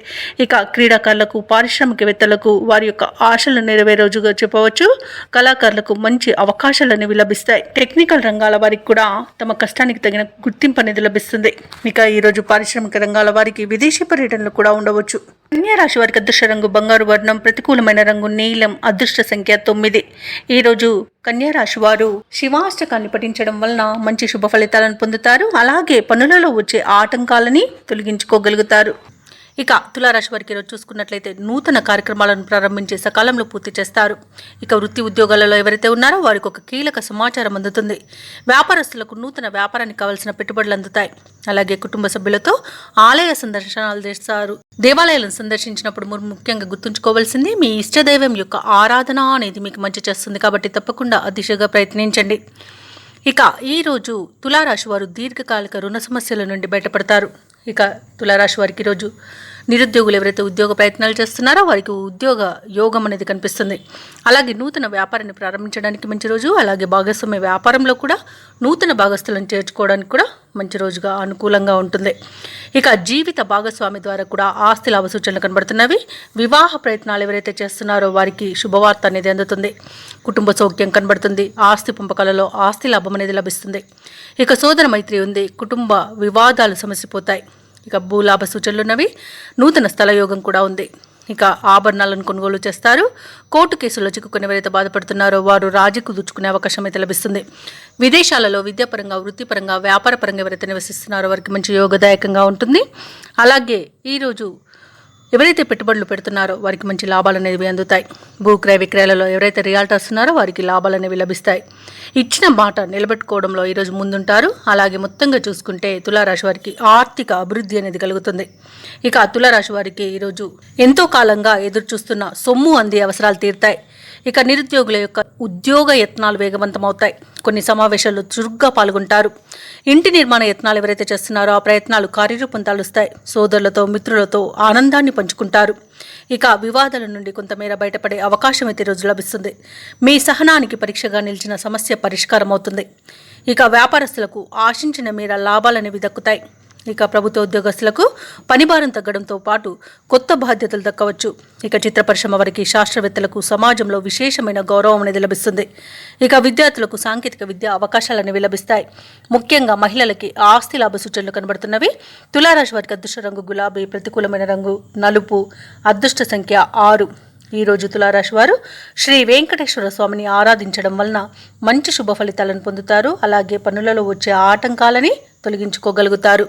ఇక క్రీడాకారులకు పారిశ్రామికవేత్తలకు వారి యొక్క ఆశలు నెరవేరే రోజుగా చెప్పవచ్చు. కళాకారులకు మంచి అవకాశాలు అనేవి లభిస్తాయి. టెక్నికల్ రంగాల వారికి కూడా తమ కష్టానికి తగిన గుర్తింపు అనేది లభిస్తుంది. ఇక ఈరోజు పారిశ్రామిక రంగాల వారికి విదేశీ పర్యటనలు కూడా ఉండవచ్చు. కన్యా రాశి వారికి అదృష్ట రంగు బంగారు వర్ణం, ప్రతికూలమైన రంగు నీలం, అదృష్ట సంఖ్య 9. ఈరోజు కన్యా రాశి వారు శివాష్టకాన్ని పఠించడం వలన మంచి శుభ ఫలితాలను పొందుతారు. అలాగే పనులలో వచ్చే ఆటంకాలని తొలగించుకోగలుగుతారు. ఇక తులారాశి వారికి ఈరోజు చూసుకున్నట్లయితే నూతన కార్యక్రమాలను ప్రారంభించి సకాలంలో పూర్తి చేస్తారు. ఇక వృత్తి ఉద్యోగాలలో ఎవరైతే ఉన్నారో వారికి ఒక కీలక సమాచారం అందుతుంది. వ్యాపారస్తులకు నూతన వ్యాపారానికి కావాల్సిన పెట్టుబడులు అందుతాయి. అలాగే కుటుంబ సభ్యులతో ఆలయ సందర్శనాలు చేస్తారు. దేవాలయాలను సందర్శించినప్పుడు మీరు ముఖ్యంగా గుర్తుంచుకోవాల్సింది మీ ఇష్టదైవం యొక్క ఆరాధన అనేది మీకు మంచి చేస్తుంది కాబట్టి తప్పకుండా ఆ దిశగా ప్రయత్నించండి. ఇక ఈరోజు తులారాశి వారు దీర్ఘకాలిక రుణ సమస్యల నుండి బయటపడతారు. ఇక తులారాశి వారికి ఈరోజు నిరుద్యోగులు ఎవరైతే ఉద్యోగ ప్రయత్నాలు చేస్తున్నారో వారికి ఉద్యోగ యోగం అనేది కనిపిస్తుంది. అలాగే నూతన వ్యాపారాన్ని ప్రారంభించడానికి మంచి రోజు. అలాగే భాగస్వామ్య వ్యాపారంలో కూడా నూతన భాగస్తులను చేర్చుకోవడానికి కూడా మంచి రోజుగా అనుకూలంగా ఉంటుంది. ఇక జీవిత భాగస్వామి ద్వారా కూడా ఆస్తి లాభ సూచనలు కనబడుతున్నవి. వివాహ ప్రయత్నాలు ఎవరైతే చేస్తున్నారో వారికి శుభవార్త అనేది అందుతుంది. కుటుంబ సౌఖ్యం కనబడుతుంది. ఆస్తి పంపకాలలో ఆస్తి లాభం అనేది లభిస్తుంది. ఇక సోదర మైత్రి ఉంది. కుటుంబ వివాదాలు సమసిపోతాయి. ఇక భూలాభ సూచనలు ఉన్నవి. నూతన స్థల యోగం కూడా ఉంది. ఇక ఆభరణాలను కొనుగోలు చేస్తారు. కోర్టు కేసుల్లో చిక్కుకుని ఎవరైతే బాధపడుతున్నారో వారు రాజీ కుదుర్చుకునే అవకాశం అయితే లభిస్తుంది. విదేశాలలో విద్యాపరంగా, వృత్తిపరంగా, వ్యాపారపరంగా ఎవరైతే నివసిస్తున్నారో వారికి మంచి యోగదాయకంగా ఉంటుంది. అలాగే ఈరోజు ఎవరైతే పెట్టుబడులు పెడుతున్నారో వారికి మంచి లాభాలు అనేవి అందుతాయి. భూక్రయ విక్రయాలలో ఎవరైతే రియాల్టర్స్ ఉన్నారో వారికి లాభాలు అనేవి లభిస్తాయి. ఇచ్చిన మాట నిలబెట్టుకోవడంలో ఈరోజు ముందుంటారు. అలాగే మొత్తంగా చూసుకుంటే తులారాశి వారికి ఆర్థిక అభివృద్ధి అనేది కలుగుతుంది. ఇక తులారాశి వారికి ఈరోజు ఎంతో కాలంగా ఎదురు చూస్తున్న సొమ్ము అందే అవసరాలు తీరుతాయి. ఇక నిరుద్యోగుల యొక్క ఉద్యోగ యత్నాలు వేగవంతమవుతాయి. కొన్ని సమావేశాల్లో చురుగ్గా పాల్గొంటారు. ఇంటి నిర్మాణ యత్నాలు ఎవరైతే చేస్తున్నారో ఆ ప్రయత్నాలు కార్యరూపం తాలుస్తాయి. సోదరులతో, మిత్రులతో ఆనందాన్ని పంచుకుంటారు. ఇక వివాదాల నుండి కొంతమేర బయటపడే అవకాశం అయితే రోజు లభిస్తుంది. మీ సహనానికి పరీక్షగా నిలిచిన సమస్య పరిష్కారం అవుతుంది. ఇక వ్యాపారస్తులకు ఆశించిన మేర లాభాలనేవి దక్కుతాయి. ఇక ప్రభుత్వ ఉద్యోగస్తులకు పనిభారం తగ్గడంతో పాటు కొత్త బాధ్యతలు దక్కవచ్చు. ఇక చిత్ర పరిశ్రమ వారికి, శాస్త్రవేత్తలకు సమాజంలో విశేషమైన గౌరవం అనేది లభిస్తుంది. ఇక విద్యార్థులకు సాంకేతిక విద్య అవకాశాలు అనేవి లభిస్తాయి. ముఖ్యంగా మహిళలకి ఆస్తి లాభ సూచనలు కనబడుతున్నవి. తులారాశి వారికి అదృష్ట రంగు గులాబీ, ప్రతికూలమైన రంగు నలుపు, అదృష్ట సంఖ్య 6. ఈరోజు తులారాశి వారు శ్రీ వెంకటేశ్వర స్వామిని ఆరాధించడం వలన మంచి శుభ ఫలితాలను పొందుతారు. అలాగే పనులలో వచ్చే ఆటంకాలని తొలగించుకోగలుగుతారు.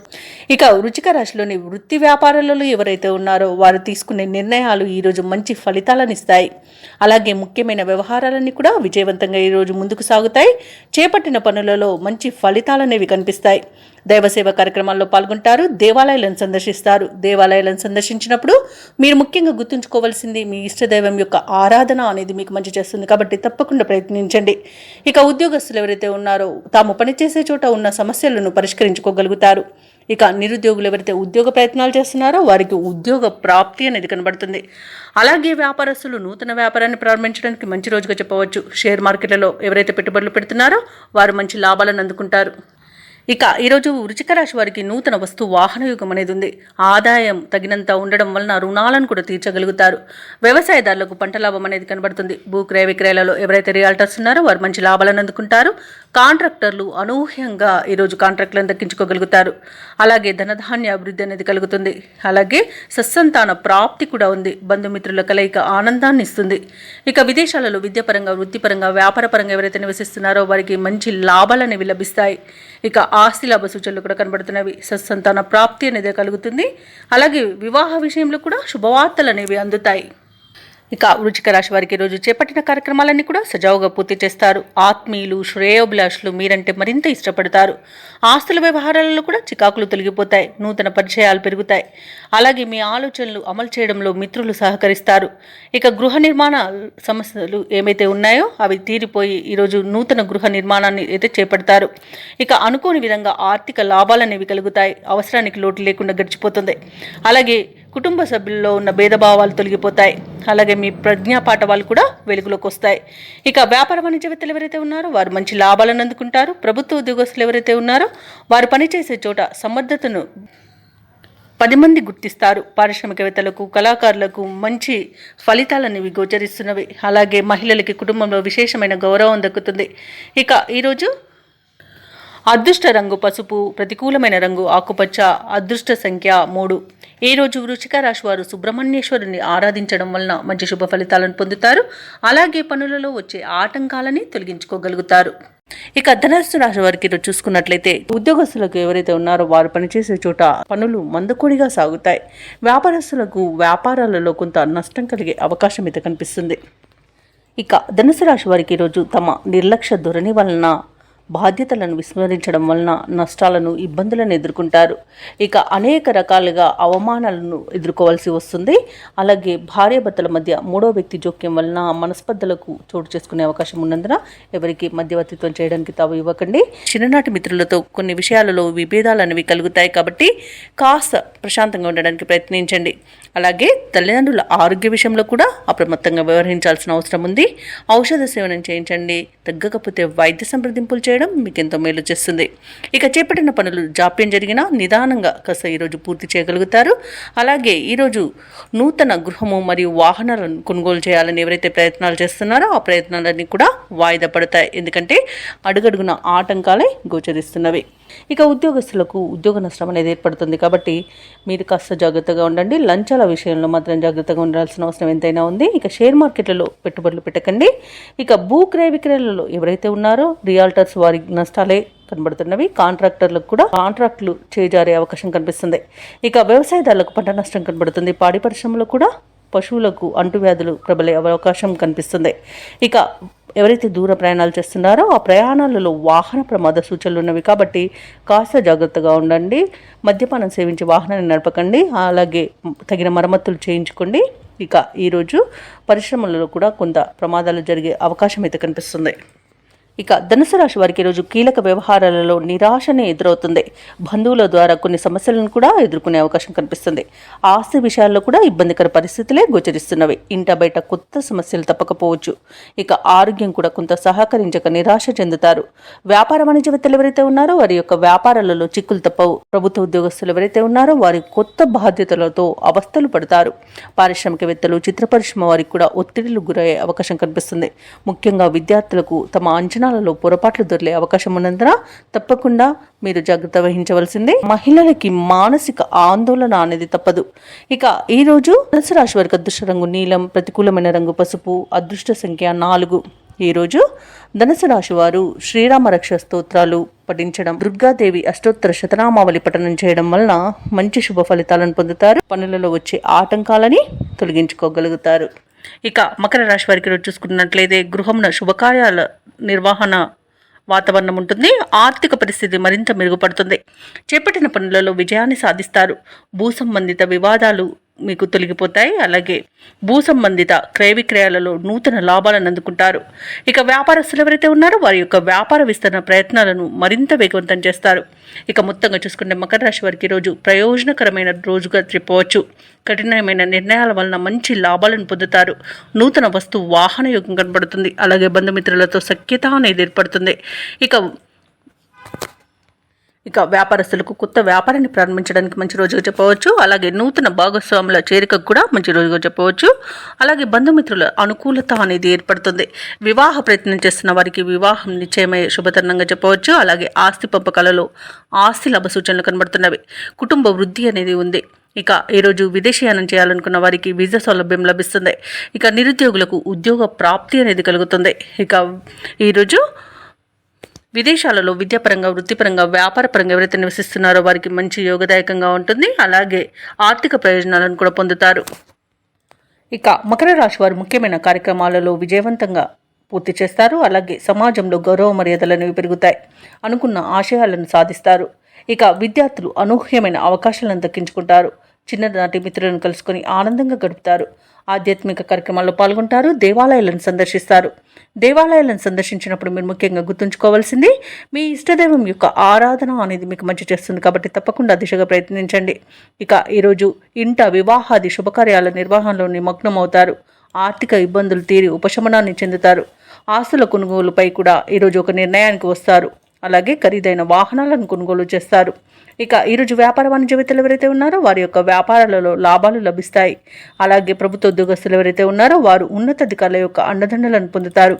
ఇక వృశ్చిక రాశిలోని వృత్తి వ్యాపారాలలో ఎవరైతే ఉన్నారో వారు తీసుకునే నిర్ణయాలు ఈరోజు మంచి ఫలితాలను ఇస్తాయి. అలాగే ముఖ్యమైన వ్యవహారాలన్నీ కూడా విజయవంతంగా ఈరోజు ముందుకు సాగుతాయి. చేపట్టిన పనులలో మంచి ఫలితాలనేవి కనిపిస్తాయి. దైవసేవ కార్యక్రమాల్లో పాల్గొంటారు. దేవాలయాలను సందర్శిస్తారు. దేవాలయాలను సందర్శించినప్పుడు మీరు ముఖ్యంగా గుర్తుంచుకోవాల్సింది మీ ఇష్టదైవం యొక్క ఆరాధన అనేది మీకు మంచి చేస్తుంది కాబట్టి తప్పకుండా ప్రయత్నించండి. ఇక ఉద్యోగస్తులు ఎవరైతే ఉన్నారో తాము పనిచేసే చోట ఉన్న సమస్యలను పరిష్కరించుకోగలుగుతారు. ఇక నిరుద్యోగులు ఎవరైతే ఉద్యోగ ప్రయత్నాలు చేస్తున్నారో వారికి ఉద్యోగ ప్రాప్తి అనేది కనబడుతుంది. అలాగే వ్యాపారస్తులు నూతన వ్యాపారాన్ని ప్రారంభించడానికి మంచి రోజుగా చెప్పవచ్చు. షేర్ మార్కెట్లలో ఎవరైతే పెట్టుబడులు పెడుతున్నారో వారు మంచి లాభాలను అందుకుంటారు. ఇక ఈరోజు వృశ్చిక రాశి వారికి నూతన వస్తు వాహన యుగం అనేది ఉంది. ఆదాయం తగినంత ఉండడం వలన రుణాలను కూడా తీర్చగలుగుతారు. వ్యవసాయదారులకు పంట లాభం అనేది కనబడుతుంది. భూ క్రయ విక్రయాలలో ఎవరైతే రియాల్టర్స్ ఉన్నారో వారు మంచి లాభాలను అందుకుంటారు. కాంట్రాక్టర్లు అనూహ్యంగా ఈరోజు కాంట్రాక్టులను దక్కించుకోగలుగుతారు. అలాగే ధనధాన్య అభివృద్ధి అనేది కలుగుతుంది. అలాగే సత్సంతాన ప్రాప్తి కూడా ఉంది. బంధుమిత్రుల కలయిక ఆనందాన్ని ఇస్తుంది. ఇక విదేశాలలో విద్యాపరంగా, వృత్తిపరంగా, వ్యాపారపరంగా ఎవరైతే నివసిస్తున్నారో వారికి మంచి లాభాలు అనేవి లభిస్తాయి. ఇక ఆస్తి లాభ సూచనలు కూడా కనబడుతున్నవి. సత్సంతాన ప్రాప్తి అనేది కలుగుతుంది. అలాగే వివాహ విషయంలో కూడా శుభవార్తలు అనేవి అందుతాయి. ఇక వృశ్చిక రాశి వారికి రోజు చేపట్టిన కార్యక్రమాలన్నీ కూడా సజావుగా పూర్తి చేస్తారు. ఆత్మీయులు, శ్రేయోభిలాషులు మీరంటే మరింత ఇష్టపడతారు. ఆస్తుల వ్యవహారాలలో కూడా చికాకులు తొలగిపోతాయి. నూతన పరిచయాలు పెరుగుతాయి. అలాగే మీ ఆలోచనలు అమలు చేయడంలో మిత్రులు సహకరిస్తారు. ఇక గృహ నిర్మాణ సమస్యలు ఏమైతే ఉన్నాయో అవి తీరిపోయి ఈరోజు నూతన గృహ నిర్మాణాన్ని అయితే చేపడతారు. ఇక అనుకోని విధంగా ఆర్థిక లాభాలు అనేవి కలుగుతాయి. అవసరానికి లోటు లేకుండా గడిచిపోతుంది. అలాగే కుటుంబ సభ్యుల్లో ఉన్న భేదభావాలు తొలగిపోతాయి. అలాగే మీ ప్రజ్ఞాపాఠవాలు కూడా వెలుగులోకి వస్తాయి. ఇక వ్యాపార వాణిజ్యవేత్తలు ఎవరైతే ఉన్నారో వారు మంచి లాభాలను అందుకుంటారు. ప్రభుత్వ ఉద్యోగస్తులు ఎవరైతే ఉన్నారో వారు పనిచేసే చోట సమర్థతను 10 మంది గుర్తిస్తారు. పారిశ్రామికవేత్తలకు, కళాకారులకు మంచి ఫలితాలనేవి గోచరిస్తున్నవి. అలాగే మహిళలకి కుటుంబంలో విశేషమైన గౌరవం దక్కుతుంది. ఇక ఈరోజు అదృష్ట రంగు పసుపు, ప్రతికూలమైన రంగు ఆకుపచ్చ, అదృష్ట సంఖ్య 3. ఈ రోజు వృశ్చిక రాశి వారు సుబ్రహ్మణ్యేశ్వరుని ఆరాధించడం వలన మంచి శుభ ఫలితాలను పొందుతారు. అలాగే పనులలో వచ్చే ఆటంకాలని తొలగించుకోగలుగుతారు. ఇక ధనస్సు రాశి వారికి ఈరోజు చూసుకున్నట్లయితే ఉద్యోగస్తులకు ఎవరైతే ఉన్నారో వారు పనిచేసే చోట పనులు మందకొడిగా సాగుతాయి. వ్యాపారస్తులకు వ్యాపారాలలో కొంత నష్టం కలిగే అవకాశం అయితే కనిపిస్తుంది. ఇక ధనుసు రాశి వారికి ఈరోజు తమ నిర్లక్ష్య ధోరణి వలన బాధ్యతలను విస్మరించడం వలన నష్టాలను, ఇబ్బందులను ఎదుర్కొంటారు. ఇక అనేక రకాలుగా అవమానాలను ఎదుర్కోవాల్సి వస్తుంది. అలాగే భార్యాభర్తల మధ్య మూడో వ్యక్తి జోక్యం వలన మనస్పర్ధలకు చోటు చేసుకునే అవకాశం ఉన్నందున ఎవరికి మధ్యవర్తిత్వం చేయడానికి తావు ఇవ్వకండి. చిన్ననాటి మిత్రులతో కొన్ని విషయాలలో విభేదాలు అనేవి కలుగుతాయి కాబట్టి కాస్త ప్రశాంతంగా ఉండడానికి ప్రయత్నించండి. అలాగే తల్లిదండ్రుల ఆరోగ్య విషయంలో కూడా అప్రమత్తంగా వ్యవహరించాల్సిన అవసరం ఉంది. ఔషధ సేవనం చేయించండి. తగ్గకపోతే వైద్య సంప్రదింపులు చేయడం మీకు ఎంతో మేలు చేస్తుంది. ఇక చేపట్టిన పనులు జాప్యం జరిగినా నిదానంగా కాస్త ఈరోజు పూర్తి చేయగలుగుతారు. అలాగే ఈరోజు నూతన గృహము మరియు వాహనాలను కొనుగోలు చేయాలని ఎవరైతే ప్రయత్నాలు చేస్తున్నారో ఆ ప్రయత్నాలన్నీ కూడా వాయిదా పడతాయి. ఎందుకంటే అడుగడుగున ఆటంకాలే గోచరిస్తున్నవి. ఇక ఉద్యోగస్తులకు ఉద్యోగ నష్టం అనేది ఏర్పడుతుంది కాబట్టి మీరు కాస్త జాగ్రత్తగా ఉండండి. లంచాల విషయంలో మాత్రం జాగ్రత్తగా ఉండాల్సిన అవసరం ఎంతైనా ఉంది. ఇక షేర్ మార్కెట్లలో పెట్టుబడులు పెట్టకండి. ఇక భూ క్రయ విక్రయాలలో ఎవరైతే ఉన్నారో రియాల్టర్స్ వారి నష్టాలే కనబడుతున్నవి. కాంట్రాక్టర్లకు కూడా కాంట్రాక్టులు చేజారే అవకాశం కనిపిస్తుంది. ఇక వ్యవసాయదారులకు పంట నష్టం కనబడుతుంది. పాడి పరిశ్రమలో కూడా పశువులకు అంటువ్యాధులు ప్రబలే అవకాశం కనిపిస్తుంది. ఇక ఎవరైతే దూర ప్రయాణాలు చేస్తున్నారో ఆ ప్రయాణాలలో వాహన ప్రమాద సూచనలు ఉన్నవి కాబట్టి కాస్త జాగ్రత్తగా ఉండండి. మద్యపానం సేవించి వాహనాన్ని నడపకండి. అలాగే తగిన మరమ్మతులు చేయించుకోండి. ఇక ఈరోజు పరిశ్రమలలో కూడా కొంత ప్రమాదాలు జరిగే అవకాశం అయితే కనిపిస్తుంది. ఇక ధనుసు రాశి వారికి ఈరోజు కీలక వ్యవహారాలలో నిరాశనే ఎదురవుతుంది. బంధువుల ద్వారా కొన్ని సమస్యలను కూడా ఎదుర్కొనే అవకాశం కనిపిస్తుంది. ఆస్తి విషయాల్లో కూడా ఇబ్బందికర పరిస్థితులే గోచరిస్తున్నవి. ఇంట బయట కొత్త సమస్యలు తప్పకపోవచ్చు. ఇక ఆరోగ్యం కూడా కొంత సహకరించక నిరాశ చెందుతారు. వ్యాపార వాణిజ్యవేత్తలు ఎవరైతే ఉన్నారో వారి యొక్క వ్యాపారాలలో చిక్కులు తప్పవు. ప్రభుత్వ ఉద్యోగస్తులు ఎవరైతే ఉన్నారో వారి కొత్త బాధ్యతలతో అవస్థలు పడతారు. పారిశ్రామికవేత్తలు, చిత్ర పరిశ్రమ వారికి కూడా ఒత్తిడిలు గురయ్యే అవకాశం కనిపిస్తుంది. ముఖ్యంగా విద్యార్థులకు తమ అంచనాలలో పొరపాట్లు దొరికే అవకాశం ఉన్నందున తప్పకుండా మీరు జాగ్రత్త వహించవలసిందే. మహిళలకి మానసిక ఆందోళన అనేది తప్పదు. ఇక ఈ రోజు ధనుసు రాశి వారికి అదృష్ట రంగు నీలం, ప్రతికూలమైన రంగు పసుపు, అదృష్ట సంఖ్య 4. ఈ రోజు ధనుసు రాశి వారు శ్రీరామ రక్ష స్తోత్రాలు పఠించడం, దుర్గాదేవి అష్టోత్తర శతనామావళి పఠనం చేయడం వలన మంచి శుభ ఫలితాలను పొందుతారు. పనులలో వచ్చే ఆటంకాలని తొలగించుకోగలుగుతారు. ఇక మకర రాశి వారికి రోజు చూసుకున్నట్లయితే గృహంలో శుభకార్యాల నిర్వహణ వాతావరణం ఉంటుంది. ఆర్థిక పరిస్థితి మరింత మెరుగుపడుతుంది. చేపట్టిన పనులలో విజయాన్ని సాధిస్తారు. భూ సంబంధిత వివాదాలు మీకు తొలగిపోతాయి. అలాగే భూ సంబంధిత క్రయ విక్రయాలలో నూతన లాభాలను అందుకుంటారు. ఇక వ్యాపారస్తులు ఎవరైతే ఉన్నారో వారి యొక్క వ్యాపార విస్తరణ ప్రయత్నాలను మరింత వేగవంతం చేస్తారు. ఇక మొత్తంగా చూసుకుంటే మకర రాశి వారికి రోజు ప్రయోజనకరమైన రోజుగా చెప్పవచ్చు. కఠినమైన నిర్ణయాల వలన మంచి లాభాలను పొందుతారు. నూతన వస్తు వాహన యోగం కనబడుతుంది. అలాగే బంధుమిత్రులతో సఖ్యత అనేది ఏర్పడుతుంది. ఇక ఇక వ్యాపారస్తులకు కొత్త వ్యాపారాన్ని ప్రారంభించడానికి మంచి రోజుగా చెప్పవచ్చు. అలాగే నూతన భాగస్వాముల చేరికకు కూడా మంచి రోజుగా చెప్పవచ్చు. అలాగే బంధుమిత్రుల అనుకూలత అనేది ఏర్పడుతుంది. వివాహ ప్రయత్నం చేస్తున్న వారికి వివాహం నిశ్చయమయ్యే శుభతరుణంగా చెప్పవచ్చు. అలాగే ఆస్తి పంపకాలలో ఆస్తి లాభ సూచనలు కనబడుతున్నవి. కుటుంబ వృద్ధి అనేది ఉంది. ఇక ఈరోజు విదేశీయానం చేయాలనుకున్న వారికి వీసా సౌలభ్యం లభిస్తుంది. ఇక నిరుద్యోగులకు ఉద్యోగ ప్రాప్తి అనేది కలుగుతుంది. ఇక ఈరోజు విదేశాలలో విద్యాపరంగా, వృత్తిపరంగా, వ్యాపారపరంగా ఎవరైతే నివసిస్తున్నారో వారికి మంచి యోగదాయకంగా ఉంటుంది. అలాగే ఆర్థిక ప్రయోజనాలను కూడా పొందుతారు. ఇక మకర రాశి వారు ముఖ్యమైన కార్యక్రమాలలో విజయవంతంగా పూర్తి చేస్తారు. అలాగే సమాజంలో గౌరవ మర్యాదలు అనేవి పెరుగుతాయి. అనుకున్న ఆశయాలను సాధిస్తారు. ఇక విద్యార్థులు అనూహ్యమైన అవకాశాలను దక్కించుకుంటారు. చిన్ననాటి మిత్రులను కలుసుకొని ఆనందంగా గడుపుతారు. ఆధ్యాత్మిక కార్యక్రమాల్లో పాల్గొంటారు. దేవాలయాలను సందర్శిస్తారు. దేవాలయాలను సందర్శించినప్పుడు మీరు ముఖ్యంగా గుర్తుంచుకోవాల్సింది మీ ఇష్టదైవం యొక్క ఆరాధన అనేది మీకు మంచి చేస్తుంది. కాబట్టి తప్పకుండా దిశగా ప్రయత్నించండి. ఇక ఈరోజు ఇంట వివాహాది శుభకార్యాల నిర్వహణలో నిమగ్నమవుతారు. ఆర్థిక ఇబ్బందులు తీరి ఉపశమనాన్ని చెందుతారు. ఆస్తుల కొనుగోలుపై కూడా ఈరోజు ఒక నిర్ణయానికి వస్తారు. అలాగే ఖరీదైన వాహనాలను కొనుగోలు చేస్తారు. ఇక ఈరోజు వ్యాపార వాణిజ్యవేత్తలు ఎవరైతే ఉన్నారో వారి యొక్క వ్యాపారాలలో లాభాలు లభిస్తాయి. అలాగే ప్రభుత్వ ఉద్యోగస్తులు ఎవరైతే ఉన్నారో వారు ఉన్నతాధికారుల యొక్క అండదండలను పొందుతారు.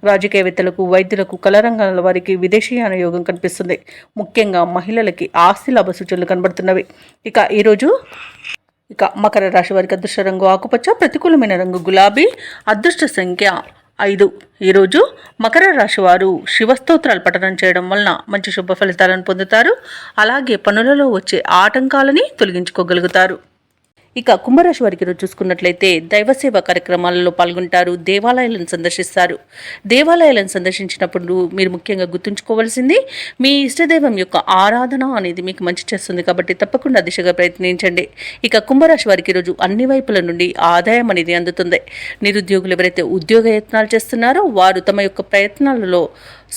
రాజకీయవేత్తలకు, వైద్యులకు, కళా రంగాల వారికి విదేశీయాన యోగం కనిపిస్తుంది. ముఖ్యంగా మహిళలకి ఆస్తి లాభ సూచనలు కనబడుతున్నవి. ఇక మకర రాశి వారికి అదృష్ట రంగు ఆకుపచ్చ, ప్రతికూలమైన రంగు గులాబీ, అదృష్ట సంఖ్య 5. ఈరోజు మకర రాశి వారు శివస్తోత్రాలు పఠనం చేయడం వలన మంచి శుభ ఫలితాలను పొందుతారు. అలాగే పనులలో వచ్చే ఆటంకాలని తొలగించుకోగలుగుతారు. ఇక కుంభరాశి వారికి ఈరోజు చూసుకున్నట్లయితే దైవసేవ కార్యక్రమాలలో పాల్గొంటారు. దేవాలయాలను సందర్శిస్తారు. దేవాలయాలను సందర్శించినప్పుడు మీరు ముఖ్యంగా గుర్తుంచుకోవాల్సింది మీ ఇష్టదైవం యొక్క ఆరాధన అనేది మీకు మంచి చేస్తుంది. కాబట్టి తప్పకుండా దిశగా ప్రయత్నించండి. ఇక కుంభరాశి వారికి ఈరోజు అన్ని వైపుల నుండి ఆదాయం అనేది అందుతుంది. నిరుద్యోగులు ఎవరైతే ఉద్యోగ యత్నాలు చేస్తున్నారో వారు తమ యొక్క ప్రయత్నాలలో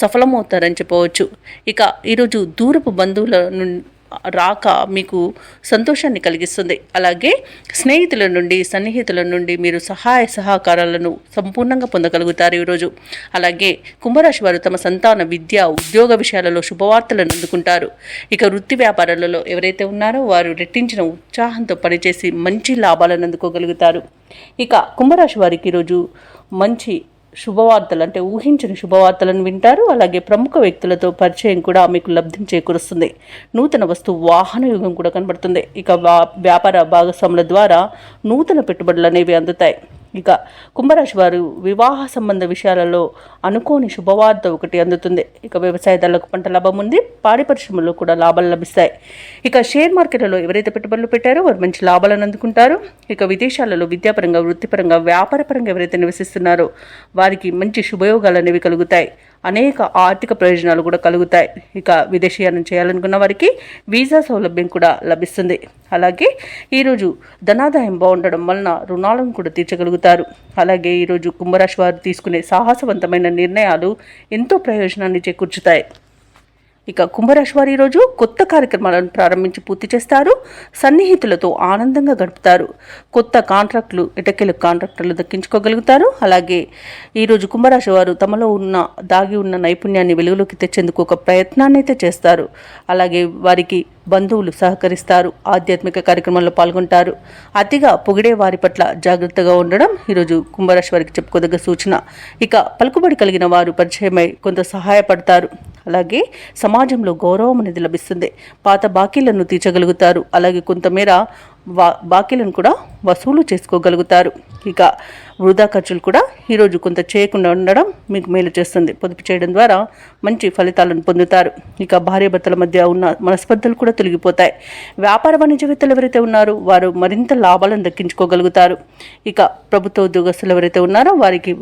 సఫలమవుతారని చెప్పవచ్చు. ఇక ఈరోజు దూరపు బంధువుల నుండి రాక మీకు సంతోషాన్ని కలిగిస్తుంది. అలాగే స్నేహితుల నుండి, సన్నిహితుల నుండి మీరు సహాయ సహకారాలను సంపూర్ణంగా పొందగలుగుతారు ఈరోజు. అలాగే కుంభరాశి వారు తమ సంతాన, విద్య, ఉద్యోగ విషయాలలో శుభవార్తలను అందుకుంటారు. ఇక వృత్తి వ్యాపారాలలో ఎవరైతే ఉన్నారో వారు రెట్టించిన ఉత్సాహంతో పనిచేసి మంచి లాభాలను అందుకోగలుగుతారు. ఇక కుంభరాశి వారికి ఈరోజు మంచి శుభవార్తలు అంటే ఊహించని శుభవార్తలను వింటారు. అలాగే ప్రముఖ వ్యక్తులతో పరిచయం కూడా మీకు లబ్ధిని చేకూరుస్తుంది. నూతన వాహన యుగం కూడా కనబడుతుంది. ఇక వ్యాపార భాగస్వాముల ద్వారా నూతన పెట్టుబడులు అనేవి అందుతాయి. ఇక కుంభరాశి వారు వివాహ సంబంధ విషయాలలో అనుకోని శుభవార్త ఒకటి అందుతుంది. ఇక వ్యవసాయదారులకు పంట లాభం ఉంది. పాడి పరిశ్రమలో కూడా లాభాలు లభిస్తాయి. ఇక షేర్ మార్కెట్లలో ఎవరైతే పెట్టుబడులు పెట్టారో వారు మంచి లాభాలను అందుకుంటారు. ఇక విదేశాలలో విద్యాపరంగా, వృత్తిపరంగా, వ్యాపారపరంగా ఎవరైతే నివసిస్తున్నారో వారికి మంచి శుభయోగాలు అనేవి కలుగుతాయి. అనేక ఆర్థిక ప్రయోజనాలు కూడా కలుగుతాయి. ఇక విదేశీయానం చేయాలనుకున్న వారికి వీసా సౌలభ్యం కూడా లభిస్తుంది. అలాగే ఈరోజు ధనాదాయం బాగుండడం వలన రుణాలను కూడా తీర్చగలుగుతారు. అలాగే ఈరోజు కుంభరాశి వారు తీసుకునే సాహసవంతమైన నిర్ణయాలు ఎంతో ప్రయోజనాన్ని చేకూర్చుతాయి. ఇక కుంభరాశి వారు ఈరోజు కొత్త కార్యక్రమాలను ప్రారంభించి పూర్తి చేస్తారు. సన్నిహితులతో ఆనందంగా గడుపుతారు. కొత్త కాంట్రాక్టులు, ఎటకెలు కాంట్రాక్టర్లు దక్కించుకోగలుగుతారు. అలాగే ఈరోజు కుంభరాశి వారు తమలో దాగి ఉన్న నైపుణ్యాన్ని వెలుగులోకి తెచ్చేందుకు ఒక ప్రయత్నాన్ని అయితే చేస్తారు. అలాగే వారికి బంధువులు సహకరిస్తారు. ఆధ్యాత్మిక కార్యక్రమాల్లో పాల్గొంటారు. అతిగా పొగిడే వారి పట్ల జాగ్రత్తగా ఉండడం ఈరోజు కుంభరాశి వారికి చెప్పుకోదగ్గ సూచన. ఇక పలుకుబడి కలిగిన వారు పరిచయమై కొంత సహాయపడతారు. అలాగే సమాజంలో గౌరవం అనేది లభిస్తుంది. పాత బాకీలను తీర్చగలుగుతారు. అలాగే కొంతమేర బాకీలను కూడా వసూలు చేసుకోగలుగుతారు. ఇక వృధా ఖర్చులు కూడా ఈరోజు కొంత చేయకుండా ఉండడం మీకు మేలు చేస్తుంది. పొదుపు చేయడం ద్వారా మంచి ఫలితాలను పొందుతారు. ఇక భార్యాభర్తల మధ్య ఉన్న మనస్పర్ధలు కూడా తొలగిపోతాయి. వ్యాపార వాణిజ్యవేత్తలు ఎవరైతే ఉన్నారో వారు మరింత లాభాలను దక్కించుకోగలుగుతారు. ఇక ప్రభుత్వ ఉద్యోగస్తులు ఎవరైతే ఉన్నారో వారికి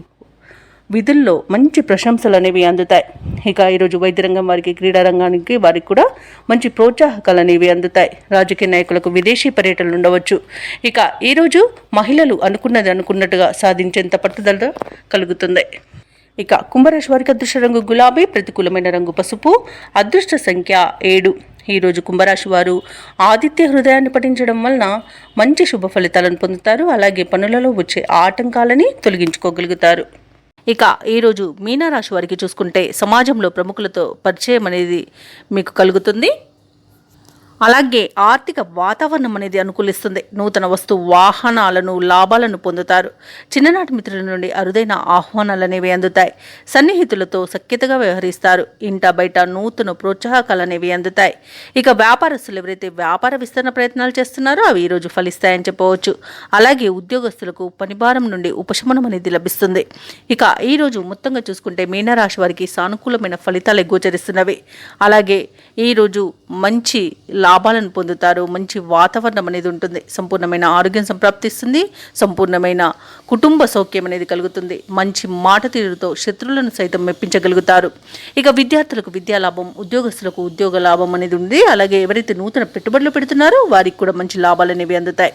విధుల్లో మంచి ప్రశంసలు అనేవి అందుతాయి. ఇక ఈరోజు వైద్య రంగం వారికి, క్రీడా రంగానికి వారికి కూడా మంచి ప్రోత్సాహకాలు అనేవి అందుతాయి. రాజకీయ నాయకులకు విదేశీ పర్యటనలు ఉండవచ్చు. ఇక ఈరోజు మహిళలు అనుకున్నట్టుగా సాధించేంత పట్టుదల కలుగుతుంది. ఇక కుంభరాశి వారికి అదృష్ట రంగు గులాబీ, ప్రతికూలమైన రంగు పసుపు, అదృష్ట సంఖ్య 7. ఈరోజు కుంభరాశి వారు ఆదిత్య హృదయాన్ని పఠించడం వలన మంచి శుభ ఫలితాలను పొందుతారు. అలాగే పనులలో వచ్చే ఆటంకాలని తొలగించుకోగలుగుతారు. ఇక ఈరోజు మీనరాశి వారికి చూసుకుంటే సమాజంలో ప్రముఖులతో పరిచయం అనేది మీకు కలుగుతుంది. అలాగే ఆర్థిక వాతావరణం అనేది అనుకూలిస్తుంది. నూతన వస్తు వాహనాలను లాభాలను పొందుతారు. చిన్ననాటి మిత్రుల నుండి అరుదైన ఆహ్వానాలు అనేవి అందుతాయి. సన్నిహితులతో సఖ్యతగా వ్యవహరిస్తారు. ఇంట బయట నూతన ప్రోత్సాహకాలు అనేవి అందుతాయి. ఇక వ్యాపారస్తులు ఎవరైతే వ్యాపార విస్తరణ ప్రయత్నాలు చేస్తున్నారో అవి ఈరోజు ఫలిస్తాయని చెప్పవచ్చు. అలాగే ఉద్యోగస్తులకు పనిభారం నుండి ఉపశమనం అనేది లభిస్తుంది. ఇక ఈరోజు మొత్తంగా చూసుకుంటే మీనరాశి వారికి సానుకూలమైన ఫలితాలు గోచరిస్తున్నవి. అలాగే ఈరోజు మంచి లాభాలను పొందుతారు. మంచి వాతావరణం అనేది ఉంటుంది. సంపూర్ణమైన ఆరోగ్యం సంప్రాప్తిస్తుంది. సంపూర్ణమైన కుటుంబ సౌఖ్యం అనేది కలుగుతుంది. మంచి మాట తీరుతో శత్రువులను సైతం మెప్పించగలుగుతారు. ఇక విద్యార్థులకు విద్యా లాభం, ఉద్యోగస్తులకు ఉద్యోగ లాభం అనేది ఉంది. అలాగే ఎవరైతే నూతన పెట్టుబడులు పెడుతున్నారో వారికి కూడా మంచి లాభాలు అనేవి అందుతాయి.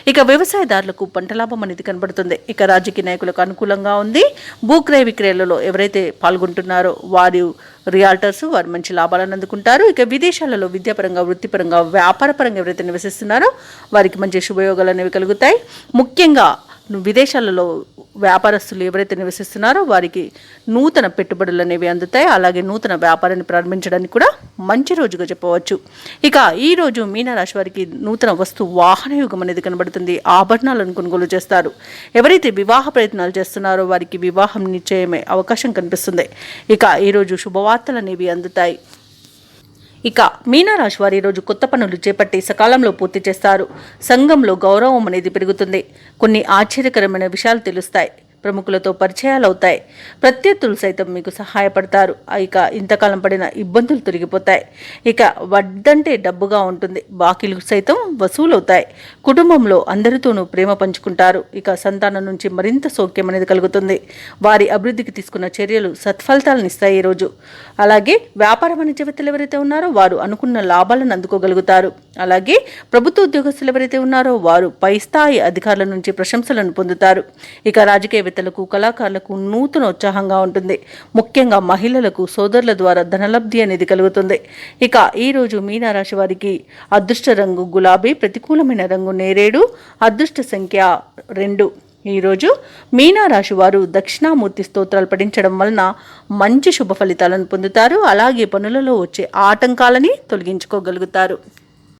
ఇక వ్యవసాయదారులకు పంట లాభం అనేది కనబడుతుంది. ఇక రాజకీయ నాయకులకు అనుకూలంగా ఉంది. భూక్రయ విక్రయాలలో ఎవరైతే పాల్గొంటున్నారో వారు రియాల్టర్స్ వారు మంచి లాభాలను అందుకుంటారు. ఇక విదేశాలలో విద్యాపరంగా, వృత్తిపరంగా, వ్యాపారపరంగా ఎవరైతే నివసిస్తున్నారో వారికి మంచి శుభయోగాలు అనేవి కలుగుతాయి. ముఖ్యంగా విదేశాలలో వ్యాపారస్తులు ఎవరైతే నివసిస్తున్నారో వారికి నూతన పెట్టుబడులు అనేవి అందుతాయి. అలాగే నూతన వ్యాపారాన్ని ప్రారంభించడానికి కూడా మంచి రోజుగా చెప్పవచ్చు. ఇక ఈరోజు మీనరాశి వారికి నూతన వస్తు వాహన యుగం అనేది కనబడుతుంది. ఆభరణాలను కొనుగోలు చేస్తారు. ఎవరైతే వివాహ ప్రయత్నాలు చేస్తున్నారో వారికి వివాహం నిశ్చయమే అవకాశం కనిపిస్తుంది. ఇక ఈరోజు శుభవార్తలు అనేవి అందుతాయి. ఇక మీనరాశి వారు ఈరోజు కొత్త పనులు చేపట్టి సకాలంలో పూర్తి చేస్తారు. సంఘంలో గౌరవం అనేది పెరుగుతుంది. కొన్ని ఆశ్చర్యకరమైన విషయాలు తెలుస్తాయి. ప్రముఖులతో పరిచయాలు అవుతాయి. ప్రత్యర్థులు సైతం మీకు సహాయపడతారు. ఇక ఇంతకాలం పడిన ఇబ్బందులు తొలగిపోతాయి. ఇక వడ్డంటే డబ్బుగా ఉంటుంది. బాకీలు సైతం వసూలవుతాయి. కుటుంబంలో అందరితోనూ ప్రేమ పంచుకుంటారు. ఇక సంతానం నుంచి మరింత సౌఖ్యం అనేది కలుగుతుంది. వారి అభివృద్ధికి తీసుకున్న చర్యలు సత్ఫలితాలను ఇస్తాయి ఈరోజు. అలాగే వ్యాపార వాణిజ్యవేత్తలు ఎవరైతే ఉన్నారో వారు అనుకున్న లాభాలను అందుకోగలుగుతారు. అలాగే ప్రభుత్వ ఉద్యోగస్తులు ఎవరైతే ఉన్నారో వారు పై స్థాయి అధికారుల నుంచి ప్రశంసలను పొందుతారు. ఇక రాజకీయ కళాకారులకు నూతన ఉత్సాహంగా ఉంటుంది. ముఖ్యంగా మహిళలకు సోదరుల ద్వారా ధనలబ్ధి అనేది కలుగుతుంది. ఇక ఈరోజు మీనరాశి వారికి అదృష్ట రంగు గులాబీ, ప్రతికూలమైన రంగు నేరేడు, అదృష్ట సంఖ్య 2. ఈరోజు మీనరాశి వారు దక్షిణామూర్తి స్తోత్రాలు పఠించడం వలన మంచి శుభ ఫలితాలను పొందుతారు. అలాగే పనులలో వచ్చే ఆటంకాలని తొలగించుకోగలుగుతారు.